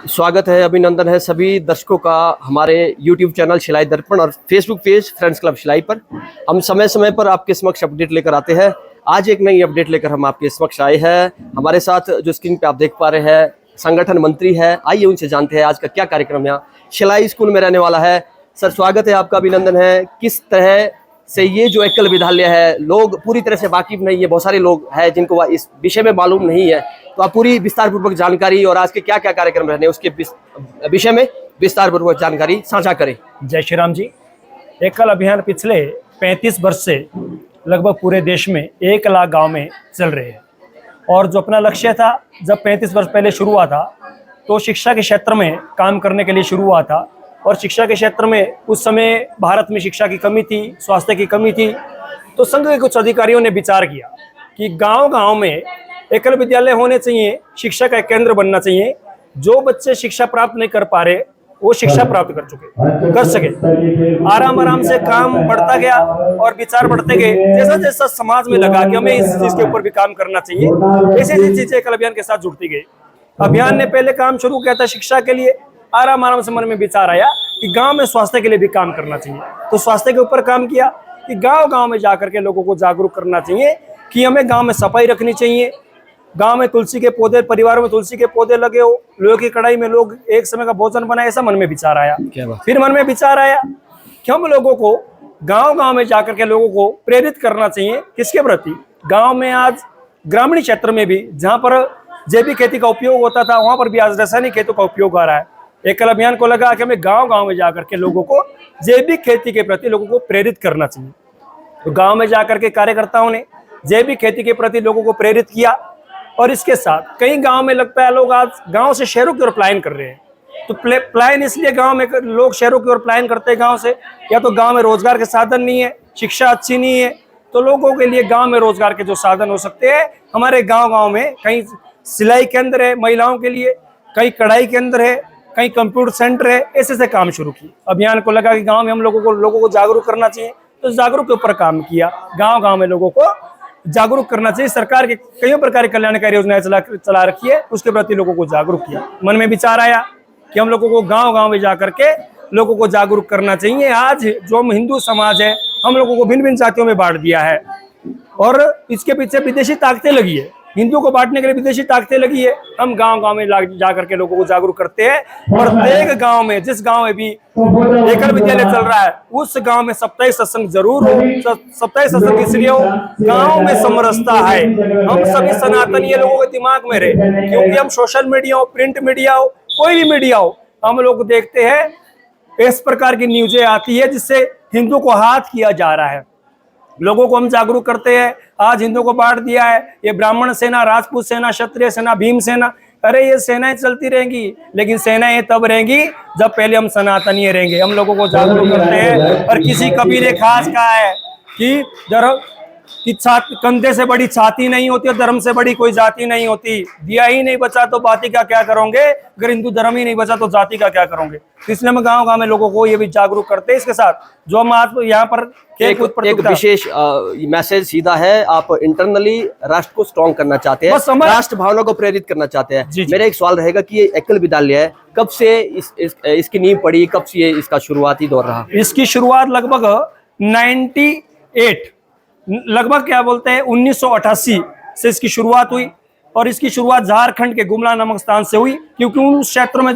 स्वागत है, अभिनंदन है सभी दर्शकों का हमारे YouTube चैनल शिलाई दर्पण और Facebook page friends club Shillai पर। हम समय समय पर आपके समक्ष अपडेट लेकर आते हैं। आज एक नई अपडेट लेकर हम आपके समक्ष आए हैं। हमारे साथ जो स्क्रीन पे आप देख पा रहे हैं संगठन मंत्री है, आइए उनसे जानते हैं आज का क्या कार्यक्रम यहाँ शिलाई स्कूल में रहने वाला है। सर स्वागत है आपका, अभिनंदन है। किस तरह से ये जो एकल विद्यालय है, लोग पूरी तरह से वाकिफ नहीं है, बहुत सारे लोग हैं जिनको इस विषय में मालूम नहीं है, तो आप पूरी विस्तार पूर्वक जानकारी और आज के क्या क्या कार्यक्रम रहने उसके विषय में विस्तार पूर्वक जानकारी साझा करें। जय श्री राम जी। एकल अभियान पिछले 35 वर्ष से लगभग पूरे देश में 1 लाख गांव में चल रहे हैं और जो अपना लक्ष्य था जब 35 वर्ष पहले शुरू हुआ था तो शिक्षा के क्षेत्र में काम करने के लिए शुरू हुआ था। और शिक्षा के क्षेत्र में उस समय भारत में शिक्षा की कमी थी, स्वास्थ्य की कमी थी, तो संघ के कुछ अधिकारियों ने विचार किया कि गांव-गांव में एकल विद्यालय होने चाहिए, शिक्षा का केंद्र बनना चाहिए। जो बच्चे शिक्षा प्राप्त नहीं कर पा रहे वो शिक्षा प्राप्त कर सके। आराम से काम बढ़ता गया और विचार बढ़ते गए। जैसा जैसा समाज में लगा कि हमें इस चीज के ऊपर भी काम करना चाहिए, ऐसी चीजें एकल अभियान के साथ जुड़ती गई। अभियान ने पहले काम शुरू किया था शिक्षा के लिए। आराम से मन में विचार आया कि गांव में स्वास्थ्य के लिए भी काम करना चाहिए, तो स्वास्थ्य के ऊपर काम किया कि गांव-गांव में जाकर के लोगों को जागरूक करना चाहिए कि हमें गांव में सफाई रखनी चाहिए। गांव में तुलसी के पौधे, परिवारों में तुलसी के पौधे लगे हो, लोहे की कढ़ाई में लोग एक समय का भोजन बनाए, ऐसा मन में विचार आया। फिर मन में विचार आया कि हम लोगों को गांव-गांव में जाकर के लोगों को प्रेरित करना चाहिए। किसके प्रति? गाँव में आज ग्रामीण क्षेत्र में भी जहाँ पर जैविक खेती का उपयोग होता था वहाँ पर भी आज रासायनिक खेतों का उपयोग आ रहा है। एकल अभियान को लगा कि हमें गांव-गांव में जाकर के लोगों को जैविक खेती के प्रति लोगों को प्रेरित करना चाहिए। तो गांव में जाकर के कार्यकर्ताओं ने जैविक खेती के प्रति लोगों को प्रेरित किया। और इसके साथ कई गांव में लगता है लोग आज गांव से शहरों की ओर पलायन कर रहे हैं। तो पलायन इसलिए गांव में लोग शहरों की ओर पलायन करते हैं गांव से, या तो गांव में रोजगार के साधन नहीं है, शिक्षा अच्छी नहीं है, तो लोगों के लिए गांव में रोजगार के जो साधन हो सकते हैं, हमारे गाँव में कहीं सिलाई केंद्र है महिलाओं के लिए, कहीं कढ़ाई केंद्र है, कहीं कंप्यूटर सेंटर है, ऐसे से काम शुरू किया। अभियान को लगा कि गांव में हम लोगों को जागरूक करना चाहिए, तो जागरूक के ऊपर काम किया। गांव-गांव में लोगों को जागरूक करना चाहिए। सरकार के कई प्रकार की कल्याणकारी योजनाएं चला रखी है, उसके प्रति लोगों को जागरूक किया। मन में विचार आया कि हम लोगों को गांव-गांव में जाकर के लोगों को जागरूक करना चाहिए। आज जो हम हिंदू समाज है, हम लोगों को भिन्न भिन्न जातियों में बांट दिया है और इसके पीछे विदेशी ताकतें लगी है। हिंदू को बांटने के लिए विदेशी ताकतें लगी है। हम गांव-गांव में जाकर के लोगों को जागरूक करते हैं। प्रत्येक गांव में, जिस गांव में भी एकल विद्यालय चल रहा है, उस गांव में साप्ताहिक सत्संग जरूर हो। साप्ताहिक सत्संग इसलिए हो, गांव में समरसता है। हम सभी सनातनीय लोगों के दिमाग में रहे, क्योंकि हम सोशल मीडिया हो, प्रिंट मीडिया हो, कोई भी मीडिया हो, हम लोग देखते हैं इस प्रकार की न्यूजें आती है जिससे हिंदू को हाथ किया जा रहा है। लोगों को हम जागरूक करते हैं। आज हिंदुओं को बांट दिया है, ये ब्राह्मण सेना, राजपूत सेना, क्षत्रिय सेना, भीम सेना। अरे ये सेनाएं चलती रहेंगी, लेकिन सेनाएं तब रहेंगी जब पहले हम सनातनीय रहेंगे। हम लोगों को जागरूक करते हैं। और किसी कबीले खास कहा है कि कंधे से बड़ी छाती नहीं होती और धर्म से बड़ी कोई जाति नहीं होती। दिया ही नहीं बचा तो बाती का क्या करोगे? अगर हिंदू धर्म ही नहीं बचा तो जाति का क्या करोगे? इसलिए हम गांव-गांव में लोगों को ये भी जागरूक करते हैं। इसके साथ जो हम आज यहाँ पर एक विशेष मैसेज सीधा है, आप इंटरनली राष्ट्र को स्ट्रॉन्ग करना चाहते हैं, राष्ट्र भावना को प्रेरित करना चाहते हैं। मेरा एक सवाल रहेगा कि ये एकल विद्यालय कब से इसकी नींव पड़ी, कब से इसका शुरुआती दौर रहा? इसकी शुरुआत लगभग 1988 से इसकी शुरुआत हुई। और इसकी शुरुआत झारखंड के गुमला नामक स्थान से हुई, क्योंकि उस क्षेत्र में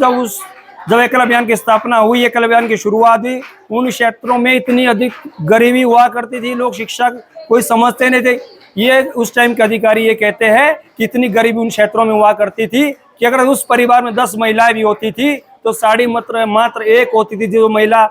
जब एकल अभियान की स्थापना हुई, एकल अभियान की शुरुआत हुई, उन क्षेत्रों में इतनी अधिक गरीबी हुआ करती थी, लोग शिक्षा कोई समझते नहीं थे। ये उस टाइम के अधिकारी ये कहते हैं कि इतनी गरीबी उन क्षेत्रों में हुआ करती थी कि अगर उस परिवार में 10 महिलाएं भी होती थी तो साड़ी मात्र एक होती थी। जो महिला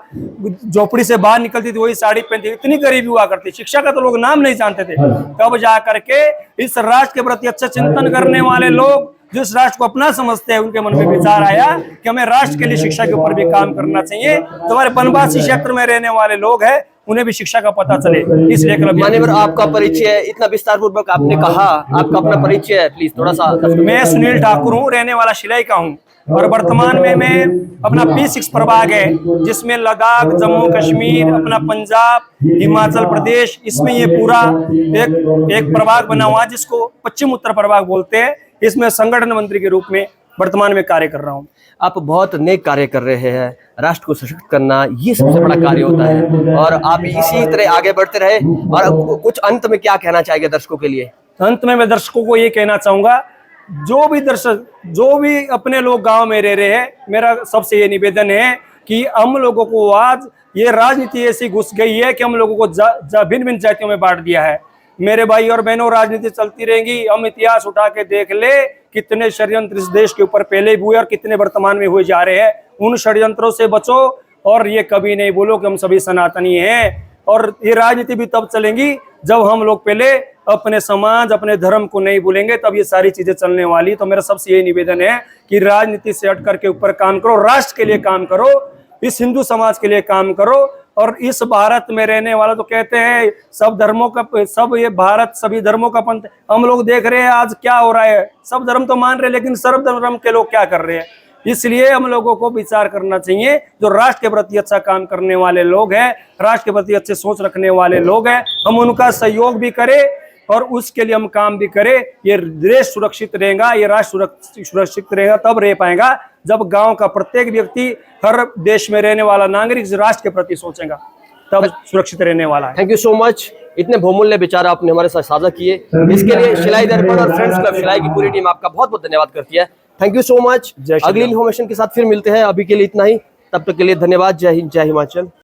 झोपड़ी से बाहर निकलती थी वही साड़ी पहनती थी। इतनी गरीबी हुआ करती, शिक्षा का तो लोग नाम नहीं जानते थे। तब जा करके इस राष्ट्र के प्रति अच्छा चिंतन करने वाले लोग, जिस राष्ट्र को अपना समझते हैं, उनके मन में विचार आया कि हमें राष्ट्र के लिए शिक्षा के ऊपर भी काम करना चाहिए। तो हमारे वनवासी क्षेत्र में रहने वाले लोग हैं, उन्हें भी शिक्षा का पता चले, इसलिए मान्यवर आपका परिचय इतना विस्तार पूर्वक आपने कहा, आपका अपना परिचय प्लीज थोड़ा सा। मैं सुनील ठाकुर हूँ, रहने वाला शिलाई का हूँ और वर्तमान में मैं अपना P6 प्रभाग है, जिसमें लद्दाख, जम्मू कश्मीर, अपना पंजाब, हिमाचल प्रदेश, इसमें ये पूरा एक प्रभाग बना हुआ है जिसको पश्चिम उत्तर प्रभाग बोलते हैं। इसमें संगठन मंत्री के रूप में वर्तमान में कार्य कर रहा हूँ। आप बहुत नेक कार्य कर रहे हैं। राष्ट्र को सशक्त करना ये सबसे बड़ा कार्य होता है और आप इसी तरह आगे बढ़ते रहे। और कुछ अंत में क्या कहना चाहेंगे दर्शकों के लिए? अंत में मैं दर्शकों को ये कहना चाहूंगा, जो भी दर्शक, जो भी अपने लोग गांव में रह रहे हैं, मेरा सबसे ये निवेदन है कि हम लोगों को आज ये राजनीति ऐसी घुस गई है कि हम लोगों को भिन्न भिन्न जातियों में बांट दिया है। मेरे भाई और बहनों, राजनीति चलती रहेगी। हम इतिहास उठा के देख ले, कितने षड्यंत्र इस देश के ऊपर पहले भी हुए और कितने वर्तमान में हुए जा रहे हैं। उन षड्यंत्रों से बचो और ये कभी नहीं बोलो कि हम सभी सनातनी हैं। और ये राजनीति भी तब चलेंगी जब हम लोग पहले अपने समाज, अपने धर्म को नहीं भूलेंगे, तब ये सारी चीजें चलने वाली। तो मेरा सबसे यही निवेदन है कि राजनीति से हट करके ऊपर काम करो, राष्ट्र के लिए काम करो, इस हिंदू समाज के लिए काम करो। और इस भारत में रहने वाला, तो कहते हैं सब धर्मों का, सब ये भारत सभी धर्मों का पंथ। हम लोग देख रहे हैं आज क्या हो रहा है। सब धर्म तो मान रहे हैं, लेकिन सर्व धर्म के लोग क्या कर रहे हैं। इसलिए हम लोगों को विचार करना चाहिए, जो राष्ट्र के प्रति अच्छा काम करने वाले लोग हैं, राष्ट्र के प्रति अच्छे सोच रखने वाले लोग हैं, हम उनका सहयोग भी करें और उसके लिए हम काम भी करें। ये देश सुरक्षित रहेगा, ये राष्ट्र सुरक्षित रहेगा, तब रह पाएगा जब गांव का प्रत्येक व्यक्ति, हर देश में रहने वाला नागरिक राष्ट्र के प्रति सोचेगा, तब सुरक्षित रहने वाला है। Thank you so much. इतने बहुमूल्य विचार आपने हमारे साथ साझा किए, इसके लिए शिलाई दर्पण और फ्रेंड्स क्लब शिलाई की पूरी टीम आपका बहुत बहुत धन्यवाद करती है। Thank you so much. अगली इन्फॉर्मेशन के साथ फिर मिलते हैं। अभी के लिए इतना ही, तब तक के लिए धन्यवाद। जय हिंद, जय हिमाचल।